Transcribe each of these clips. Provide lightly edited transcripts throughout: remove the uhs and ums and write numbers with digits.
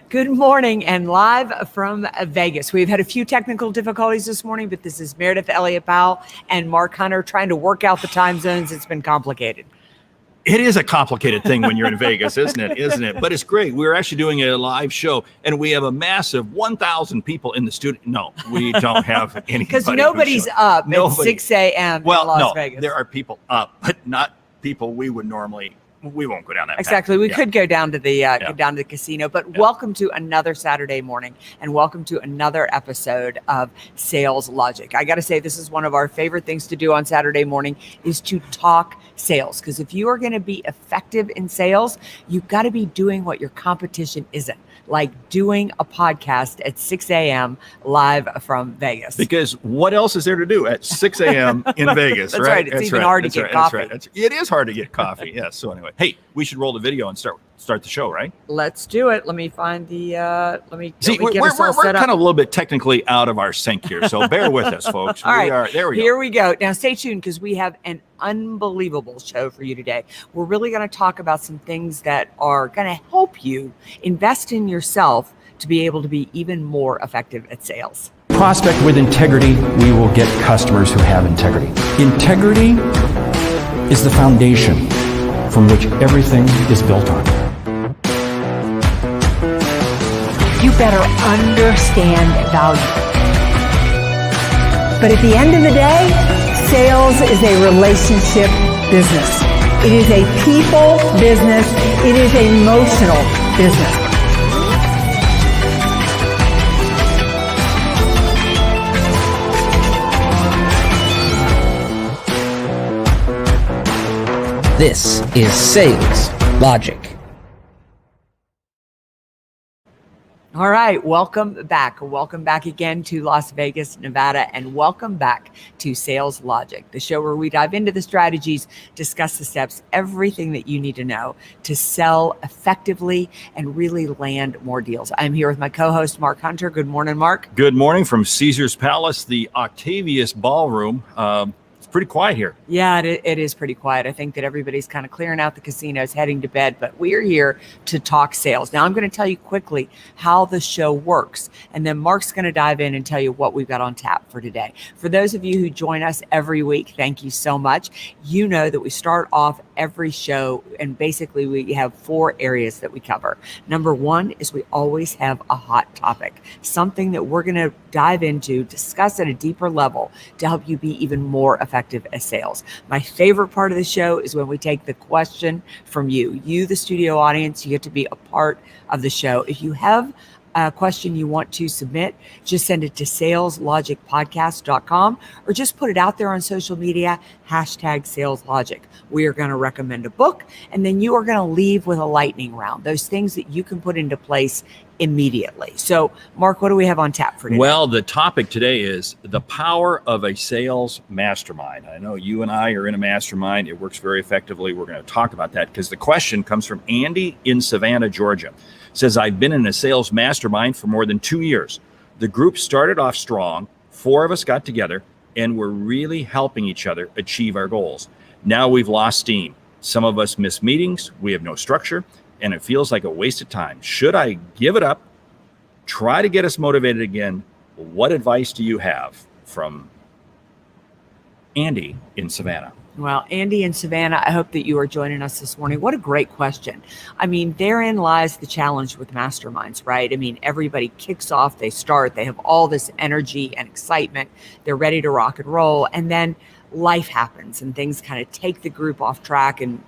Good morning and live from Vegas. We've had a few technical difficulties this morning, but this is Meridith Elliott Powell and Mark Hunter trying to work out the time zones. It's been complicated. It is a complicated thing when you're in Vegas, isn't it? But it's great. We're actually doing a live show, and we have a massive 1,000 people in the studio. No, we don't have anybody. Because nobody's up at 6 a.m. in Las Vegas. There are people up, but not people we would normally. We won't go down that exactly. path. We could go down to the down to the casino, but welcome to another Saturday morning, and welcome to another episode of Sales Logic. I got to say, this is one of our favorite things to do on Saturday morning is to talk sales, because if you are going to be effective in sales, you've got to be doing what your competition isn't, like doing a podcast at 6 a.m. live from Vegas. Because what else is there to do at 6 a.m. in Vegas? That's right. It's even hard to get coffee. It is hard to get coffee. Yes. So anyway, hey, we should roll the video and start the show, right? Let's do it. Let me find the. Let me get us all set up. We're kind of a little bit technically out of our sync here, so bear with us, folks. All right. There we go. Here we go. Now stay tuned, because we have an unbelievable show for you today. We're really going to talk about some things that are going to help you invest in yourself to be able to be even more effective at sales. Prospect with integrity, we will get customers who have integrity. Integrity is the foundation from which everything is built on. You better understand value. But at the end of the day, sales is a relationship business. It is a people business. It is an emotional business. This is Sales Logic. All right, welcome back. Welcome back again to Las Vegas, Nevada, and welcome back to Sales Logic, the show where we dive into the strategies, discuss the steps, everything that you need to know to sell effectively and really land more deals. I'm here with my co-host, Mark Hunter. Good morning, Mark. Good morning from Caesar's Palace, the Octavius Ballroom. Pretty quiet here. Yeah, it is pretty quiet. I think that everybody's kind of clearing out the casinos, heading to bed, but we're here to talk sales. Now, I'm going to tell you quickly how the show works, and then Mark's going to dive in and tell you what we've got on tap for today. For those of you who join us every week, thank you so much. You know that we start off every show, and basically we have 4 areas that we cover. Number 1 is we always have a hot topic, something that we're going to dive into, discuss at a deeper level to help you be even more effective as sales. My favorite part of the show is when we take the question from you, the studio audience. You get to be a part of the show. If you have a question you want to submit, just send it to saleslogicpodcast.com or just put it out there on social media, #SalesLogic. We are going to recommend a book, and then you are going to leave with a lightning round, those things that you can put into place immediately. So, Mark, what do we have on tap for today? Well, the topic today is the power of a sales mastermind. I know you and I are in a mastermind. It works very effectively. We're going to talk about that because the question comes from Andy in Savannah, Georgia. It says, I've been in a sales mastermind for more than 2 years. The group started off strong. 4 of us got together and we're really helping each other achieve our goals. Now we've lost steam. Some of us miss meetings. We have no structure, and it feels like a waste of time. Should I give it up? Try to get us motivated again. What advice do you have? From Andy in Savannah. Well, Andy in Savannah, I hope that you are joining us this morning. What a great question. I mean, therein lies the challenge with masterminds, right? I mean, everybody kicks off, they start, they have all this energy and excitement. They're ready to rock and roll. And then life happens and things kind of take the group off track and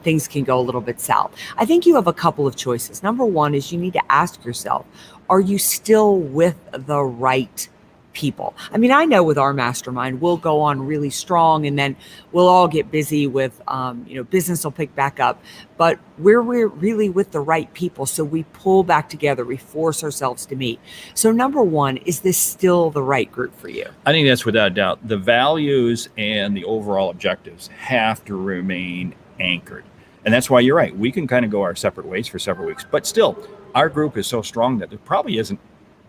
things can go a little bit south. I think you have a couple of choices. Number 1 is you need to ask yourself, are you still with the right people? I mean, I know with our mastermind, we'll go on really strong and then we'll all get busy with, business will pick back up, but we're really with the right people. So we pull back together, we force ourselves to meet. So number 1, is this still the right group for you? I think that's without a doubt. The values and the overall objectives have to remain anchored. And that's why you're right. We can kind of go our separate ways for several weeks, but still our group is so strong that there probably isn't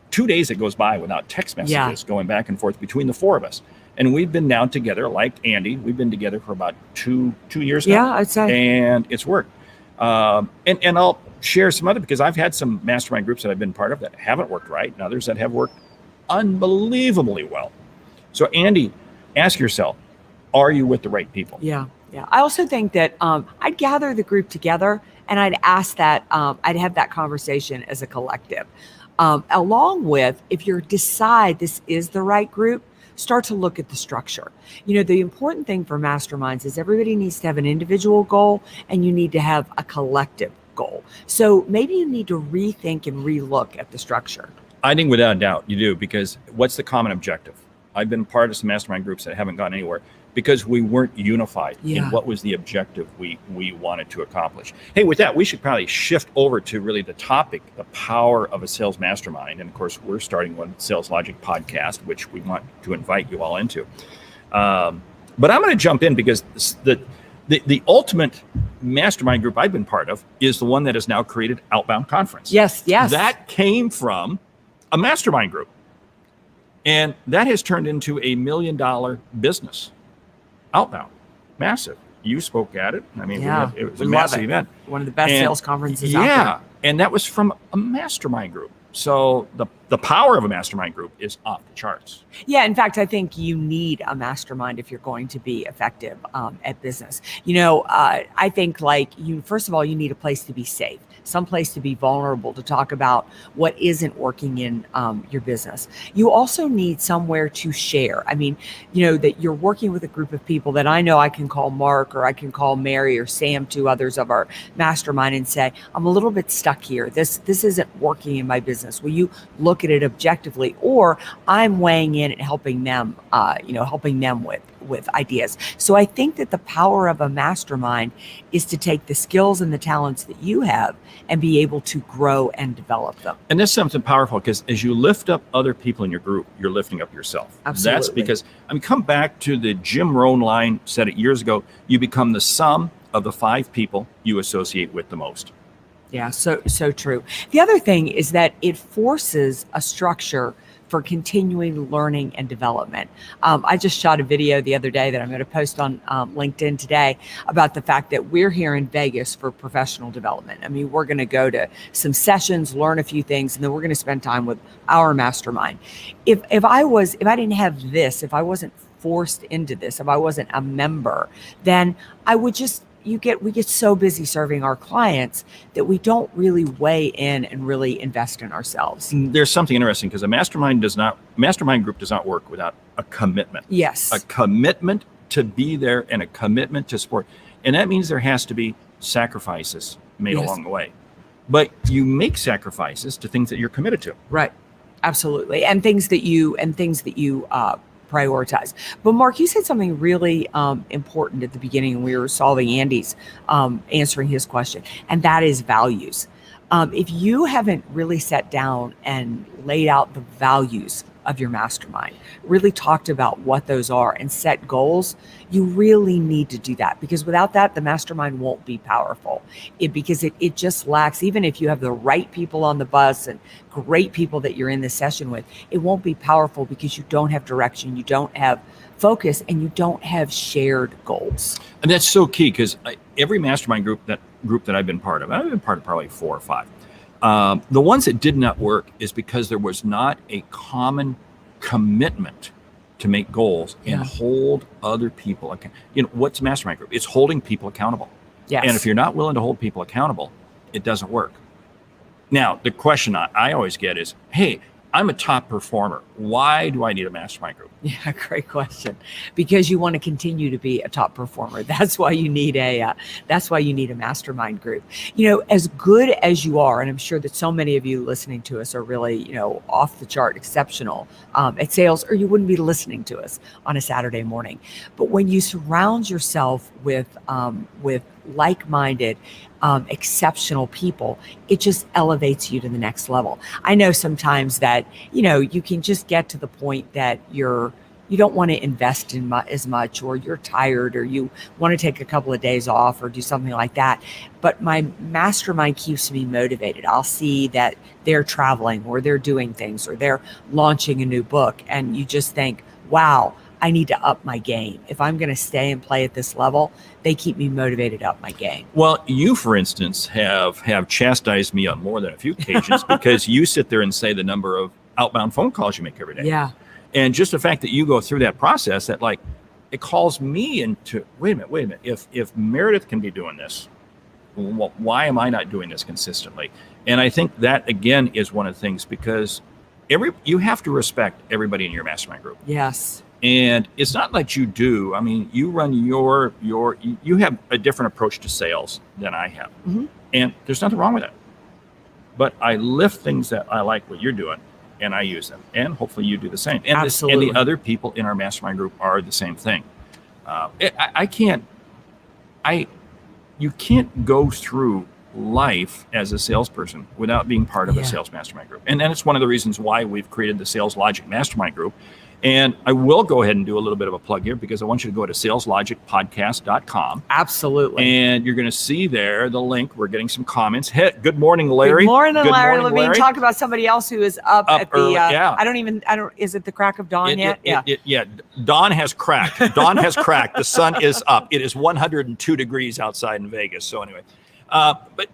2 days that goes by without text messages going back and forth between the 4 of us. And we've been now together, like Andy, we've been together for about two years now. Yeah, I'd say. And it's worked. And I'll share some other, because I've had some mastermind groups that I've been part of that haven't worked right, and others that have worked unbelievably well. So Andy, ask yourself, are you with the right people? Yeah. I also think that I'd gather the group together and I'd ask that, I'd have that conversation as a collective. Along with, if you decide this is the right group, start to look at the structure. The important thing for masterminds is everybody needs to have an individual goal and you need to have a collective goal. So maybe you need to rethink and relook at the structure. I think without a doubt you do, because what's the common objective? I've been part of some mastermind groups that haven't gone anywhere because we weren't unified in what was the objective we wanted to accomplish. Hey, with that, we should probably shift over to really the topic, the power of a sales mastermind. And of course, we're starting one Sales Logic podcast, which we want to invite you all into. But I'm going to jump in because the ultimate mastermind group I've been part of is the one that has now created Outbound Conference. Yes. That came from a mastermind group. And that has turned into $1 million business. Outbound, massive. You spoke at it. I mean, it was a massive event. One of the best sales conferences out there. Yeah, and that was from a mastermind group. So the power of a mastermind group is off the charts. Yeah, in fact, I think you need a mastermind if you're going to be effective at business. I think first of all, you need a place to be safe, some place to be vulnerable, to talk about what isn't working in your business. You also need somewhere to share. I mean, that you're working with a group of people that I know I can call Mark or I can call Mary or Sam, two others of our mastermind, and say, I'm a little bit stuck here. This isn't working in my business. Will you look at it objectively? Or I'm weighing in and helping them, with ideas. So I think that the power of a mastermind is to take the skills and the talents that you have and be able to grow and develop them. And that's something powerful, because as you lift up other people in your group, you're lifting up yourself. Absolutely. That's because, come back to the Jim Rohn line, said it years ago, you become the sum of the 5 people you associate with the most. Yeah, so true. The other thing is that it forces a structure for continuing learning and development. I just shot a video the other day that I'm going to post on LinkedIn today about the fact that we're here in Vegas for professional development. I mean, we're going to go to some sessions, learn a few things, and then we're going to spend time with our mastermind. If I didn't have this, if I wasn't forced into this, if I wasn't a member, then I would just we get so busy serving our clients that we don't really weigh in and really invest in ourselves. There's something interesting, because a mastermind group does not work without a commitment. Yes. A commitment to be there and a commitment to support. And that means there has to be sacrifices made along the way. But you make sacrifices to things that you're committed to. Right. Absolutely. And things that you prioritize. But Mark, you said something really important at the beginning when we were solving Andy's, answering his question, and that is values. If you haven't really sat down and laid out the values of your mastermind, really talked about what those are and set goals, you really need to do that, because without that, the mastermind won't be powerful. Because it just lacks, even if you have the right people on the bus and great people that you're in the session with, it won't be powerful because you don't have direction, you don't have focus, and you don't have shared goals. And that's so key, because every mastermind group that I've been part of, I've been part of probably 4 or 5. The ones that did not work is because there was not a common commitment to make goals and hold other people accountable. What's a mastermind group? It's holding people accountable. Yes. And if you're not willing to hold people accountable, it doesn't work. Now, the question I always get is, hey, I'm a top performer. Why do I need a mastermind group? Yeah, great question. Because you want to continue to be a top performer. That's why you need a mastermind group. As good as you are, and I'm sure that so many of you listening to us are really, off the chart, exceptional at sales, or you wouldn't be listening to us on a Saturday morning. But when you surround yourself with like-minded, exceptional people, it just elevates you to the next level. I know sometimes that, you can just get to the point that you don't want to invest in as much, or you're tired, or you want to take a couple of days off or do something like that. But my mastermind keeps me motivated. I'll see that they're traveling, or they're doing things, or they're launching a new book. And you just think, wow, I need to up my game. If I'm going to stay and play at this level, they keep me motivated up my game. Well, you, for instance, have chastised me on more than a few occasions because you sit there and say the number of outbound phone calls you make every day. Yeah. And just the fact that you go through that process, that like, it calls me into, wait a minute. If Meridith can be doing this, why am I not doing this consistently? And I think that, again, is one of the things, because you have to respect everybody in your mastermind group. Yes. And it's not like you do. I mean, you run you have a different approach to sales than I have. Mm-hmm. And there's nothing wrong with that. But I lift things that I like what you're doing, and I use them. And hopefully you do the same. And Absolutely. And the other people in our mastermind group are the same thing. You can't go through life as a salesperson without being part of a sales mastermind group. And it's one of the reasons why we've created the Sales Logic Mastermind Group. And I will go ahead and do a little bit of a plug here, because I want you to go to saleslogicpodcast.com. Absolutely. And you're going to see there the link. We're getting some comments. Hey, good morning, Larry. Good morning, Larry Levine. Larry. Talk about somebody else who is up at the, early, yeah. is it the crack of dawn yet? Yeah. Dawn has cracked. Dawn has cracked. The sun is up. It is 102 degrees outside in Vegas. So anyway, but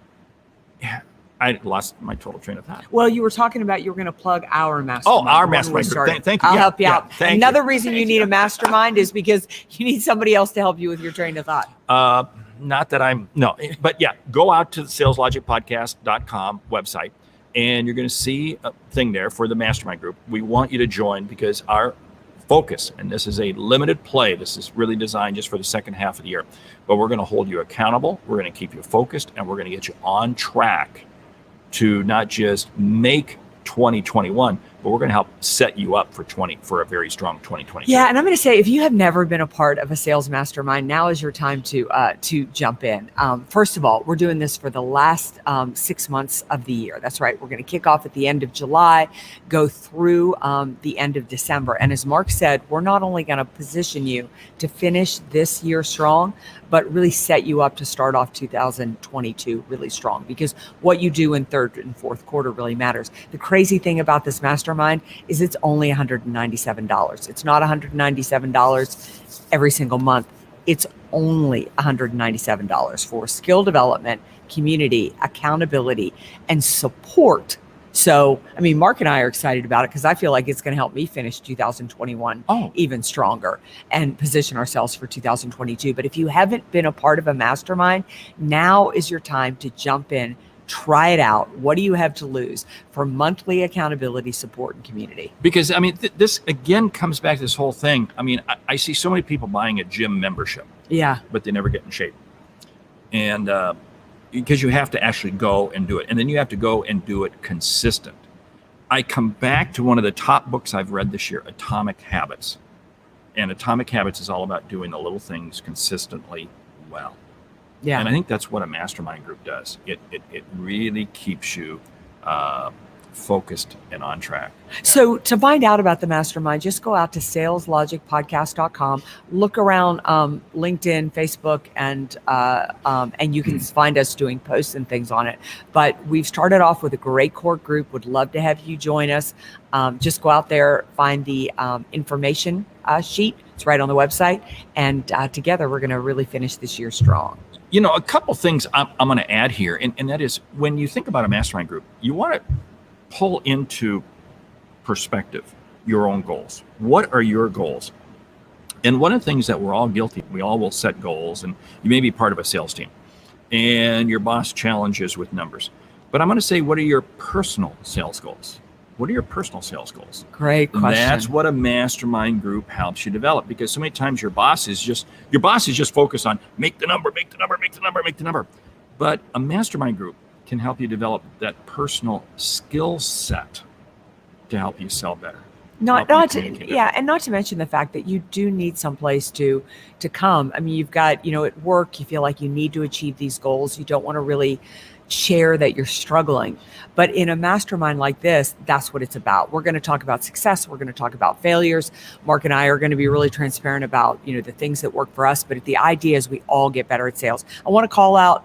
I lost my total train of thought. Well, you were talking about you were going to plug our mastermind. Our mastermind group. Thank you. I'll help you out. Thank Another you. reason you need a mastermind is because you need somebody else to help you with your train of thought. Not that but yeah, go out to the saleslogicpodcast.com website, and you're going to see a thing there for the mastermind group. We want you to join, because our focus, and this is a limited play, this is really designed just for the second half of the year, but we're going to hold you accountable, we're going to keep you focused, and we're going to get you on track to not just make 2021, but we're going to help set you up for a very strong 2022. Yeah, and I'm going to say, if you have never been a part of a sales mastermind, now is your time to jump in. First of all, we're doing this for the last 6 months of the year. That's right. We're going to kick off at the end of July, go through the end of December. And as Mark said, we're not only going to position you to finish this year strong, but really set you up to start off 2022 really strong, because what you do in third and fourth quarter really matters. The crazy thing about this mastermind is it's only $197. It's not $197 every single month. It's only $197 for skill development, community, accountability, and support. So, I mean, Mark and I are excited about it, because I feel like it's going to help me finish 2021 even stronger and position ourselves for 2022. But if you haven't been a part of a mastermind, now is your time to jump in, try it out. What do you have to lose for monthly accountability, support, and community? Because, I mean, this again comes back to this whole thing. I mean, I see so many people buying a gym membership. Yeah. But they never get in shape. And because you have to actually go and do it. And then you have to go and do it consistent. I come back to one of the top books I've read this year, Atomic Habits. And Atomic Habits is all about doing the little things consistently well. Yeah. And I think that's what a mastermind group does. It really keeps you focused and on track. So to find out about the mastermind, just go out to saleslogicpodcast.com, look around LinkedIn, Facebook, and you can find us doing posts and things on it. But we've started off with a great core group. Would love to have you join us. Just go out there, find the information sheet. It's right on the website. And together, we're going to really finish this year strong. You know, a couple things I'm going to add here, and that is, when you think about a mastermind group, you want to pull into perspective your own goals. What are your goals? And one of the things that we're all guilty, we all will set goals, and you may be part of a sales team, and your boss challenges with numbers. But I'm going to say, what are your personal sales goals? What are your personal sales goals? Great question. That's what a mastermind group helps you develop, because so many times your boss is just focused on make the number. But a mastermind group can help you develop that personal skill set to help you sell better. And not to mention the fact that you do need some place to come. I mean, you've got, at work, you feel like you need to achieve these goals. You don't want to really share that you're struggling. But in a mastermind like this, that's what it's about. We're going to talk about success. We're going to talk about failures. Mark and I are going to be really transparent about, the things that work for us. But the idea is we all get better at sales. I want to call out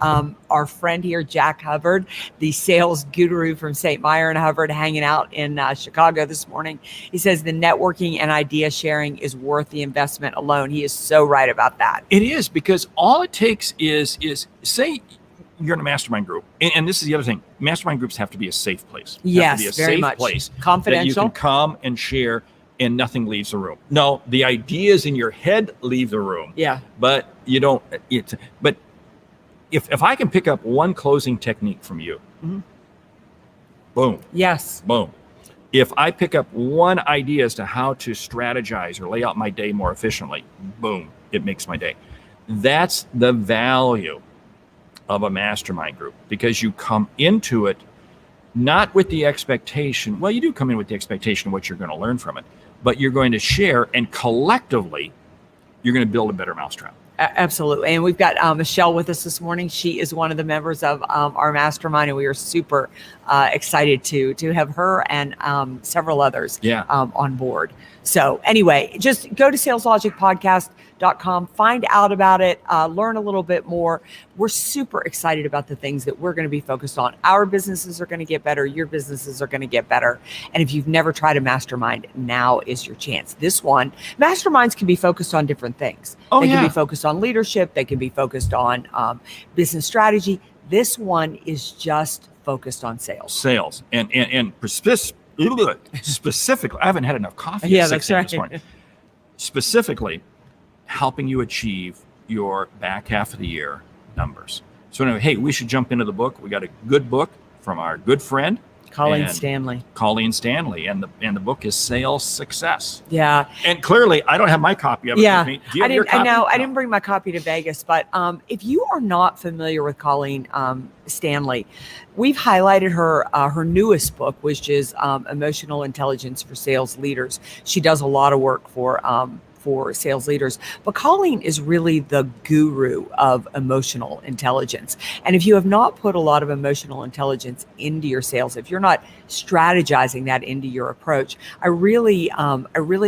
our friend here, Jack Hubbard, the sales guru from St. Meyer and Hubbard, hanging out in Chicago this morning. He says the networking and idea sharing is worth the investment alone. He is so right about that. It is, because all it takes is say you're in a mastermind group, and this is the other thing. Mastermind groups have to be a safe place. Yes, have to be a very safe much. Place Confidential. that you can come and share, and nothing leaves the room. No, the ideas in your head leave the room. Yeah. But you don't. But if I can pick up one closing technique from you, boom. Yes. Boom. If I pick up one idea as to how to strategize or lay out my day more efficiently, boom, it makes my day. That's the value of a mastermind group, because you come into it not with the expectation. Well, you do come in with the expectation of what you're going to learn from it, but you're going to share, and collectively, you're going to build a better mousetrap. Absolutely. And we've got Michelle with us this morning. She is one of the members of our mastermind, and we are super excited to have her and several others on board. So anyway, just go to saleslogicpodcast.com, find out about it, learn a little bit more. We're super excited about the things that we're going to be focused on. Our businesses are going to get better. Your businesses are going to get better. And if you've never tried a mastermind, now is your chance. This one, masterminds can be focused on different things. They can be focused on leadership. They can be focused on business strategy. This one is just focused on sales. Sales. And specifically, I haven't had enough coffee. Yeah, at 6 that's a.m. right. This morning. Specifically, helping you achieve your back half of the year numbers. So anyway, hey, we should jump into the book. We got a good book from our good friend Colleen Stanley. And the book is Sales Success. Yeah. And clearly, I don't have my copy of it with me. Do you have your copy? I didn't bring my copy to Vegas, but if you are not familiar with Colleen Stanley, we've highlighted her newest book, which is Emotional Intelligence for Sales Leaders. She does a lot of work for sales leaders, but Colleen is really the guru of emotional intelligence. And if you have not put a lot of emotional intelligence into your sales, if you're not strategizing that into your approach, I really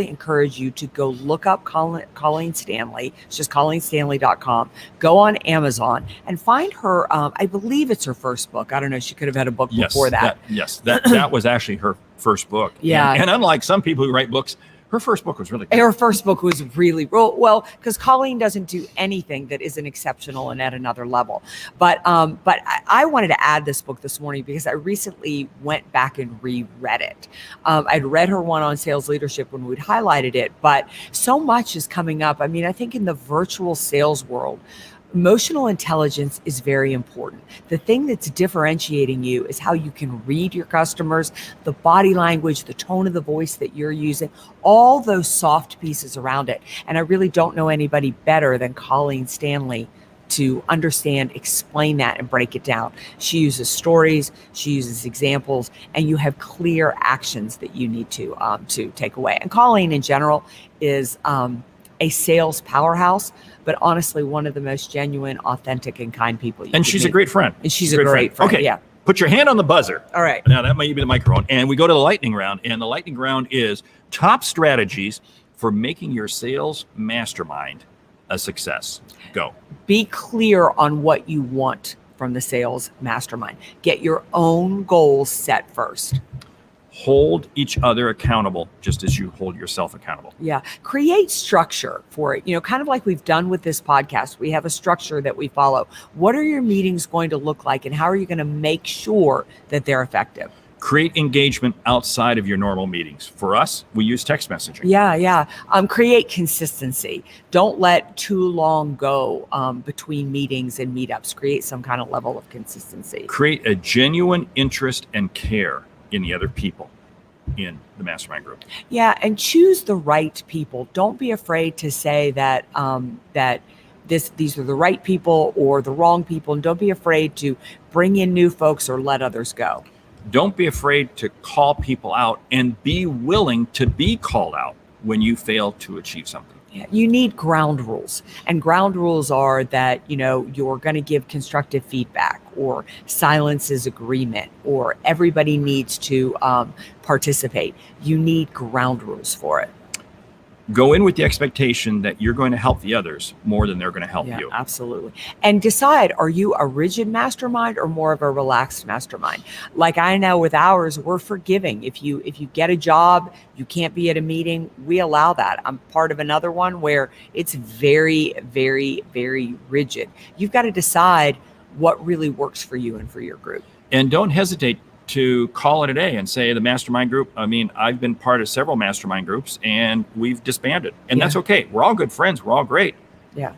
encourage you to go look up Colleen Stanley. It's just ColleenStanley.com. Go on Amazon and find her. I believe it's her first book. I don't know. She could have had a book before that. That was actually her first book. Yeah. And unlike some people who write books, her first book was really good. Her first book was really well, because Colleen doesn't do anything that isn't exceptional and at another level. But I wanted to add this book this morning because I recently went back and reread it. I'd read her one on sales leadership when we'd highlighted it, but so much is coming up. I mean, I think in the virtual sales world, emotional intelligence is very important. The thing that's differentiating you is how you can read your customers, the body language, the tone of the voice that you're using, all those soft pieces around it. And I really don't know anybody better than Colleen Stanley to understand, explain that, and break it down. She uses stories, she uses examples, and you have clear actions that you need to take away. And Colleen in general is a sales powerhouse, but honestly, one of the most genuine, authentic, and kind people you And could she's meet. a great friend. And she's a great friend. Okay, Yeah. Put your hand on the buzzer. All right. Now, that might be the microphone. And we go to the lightning round. And the lightning round is top strategies for making your sales mastermind a success. Go. Be clear on what you want from the sales mastermind. Get your own goals set first. Hold each other accountable just as you hold yourself accountable. Yeah. Create structure for it. Kind of like we've done with this podcast. We have a structure that we follow. What are your meetings going to look like, and how are you going to make sure that they're effective? Create engagement outside of your normal meetings. For us, we use text messaging. Yeah. Create consistency. Don't let too long go between meetings and meetups. Create some kind of level of consistency. Create a genuine interest and care in the other people in the mastermind group. Yeah, and choose the right people. Don't be afraid to say that these are the right people or the wrong people, and don't be afraid to bring in new folks or let others go. Don't be afraid to call people out, and be willing to be called out when you fail to achieve something. Yeah, you need ground rules, and ground rules are that, you're going to give constructive feedback, or silence is agreement, or everybody needs to participate. You need ground rules for it. Go in with the expectation that you're going to help the others more than they're going to help Yeah, you. absolutely. And decide, are you a rigid mastermind or more of a relaxed mastermind? Like I know with ours, we're forgiving. If you get a job, you can't be at a meeting, we allow that. I'm part of another one where it's very, very, very rigid. You've got to decide what really works for you and for your group. And don't hesitate to call it a day and say the mastermind group. I mean, I've been part of several mastermind groups and we've disbanded, and that's okay. We're all good friends. We're all great. Yeah.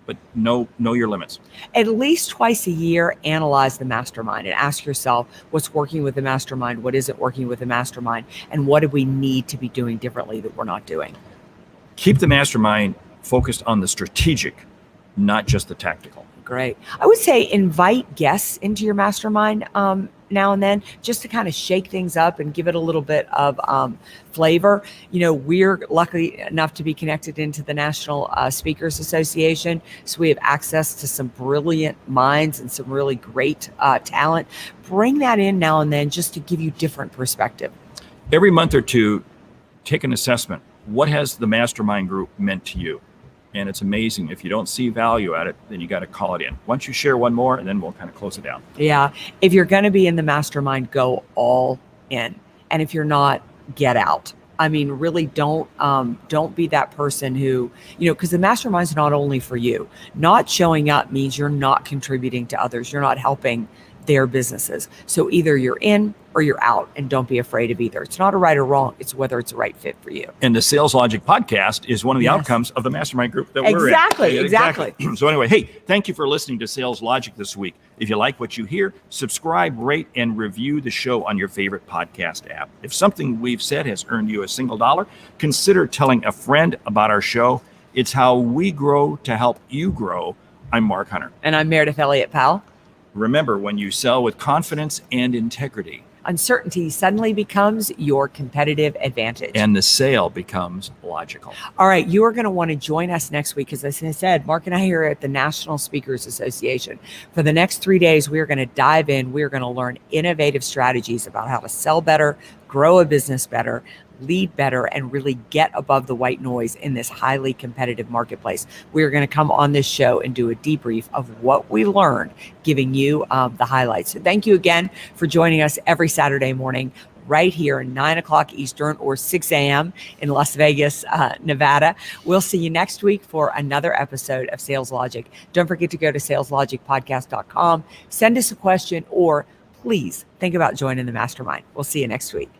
But know your limits. At least twice a year, analyze the mastermind and ask yourself what's working with the mastermind, what isn't working with the mastermind, and what do we need to be doing differently that we're not doing. Keep the mastermind focused on the strategic, not just the tactical. Great. I would say invite guests into your mastermind now and then, just to kind of shake things up and give it a little bit of flavor. We're lucky enough to be connected into the National Speakers Association, so we have access to some brilliant minds and some really great talent. Bring that in now and then, just to give you different perspective. Every month or two, take an assessment. What has the mastermind group meant to you? And it's amazing. If you don't see value at it, then you got to call it in. Once you share one more, and then we'll kind of close it down. Yeah. If you're going to be in the mastermind, go all in. And if you're not, get out. I mean, really don't be that person who, because the mastermind's not only for you. Not showing up means you're not contributing to others. You're not helping their businesses. So either you're in or you're out, and don't be afraid of either. It's not a right or wrong. It's whether it's a right fit for you. And the Sales Logic podcast is one of the outcomes of the mastermind group that we're in. Exactly. So anyway, hey, thank you for listening to Sales Logic this week. If you like what you hear, subscribe, rate, and review the show on your favorite podcast app. If something we've said has earned you a single dollar, consider telling a friend about our show. It's how we grow to help you grow. I'm Mark Hunter. And I'm Meridith Elliott Powell. Remember, when you sell with confidence and integrity, uncertainty suddenly becomes your competitive advantage. And the sale becomes logical. All right. You are going to want to join us next week, because as I said, Mark and I are at the National Speakers Association. For the next 3 days, we are going to dive in. We are going to learn innovative strategies about how to sell better, grow a business better, lead better, and really get above the white noise in this highly competitive marketplace. We're going to come on this show and do a debrief of what we learned, giving you the highlights. So thank you again for joining us every Saturday morning right here at 9 o'clock Eastern or 6 a.m. in Las Vegas, Nevada. We'll see you next week for another episode of Sales Logic. Don't forget to go to saleslogicpodcast.com, send us a question, or please think about joining the mastermind. We'll see you next week.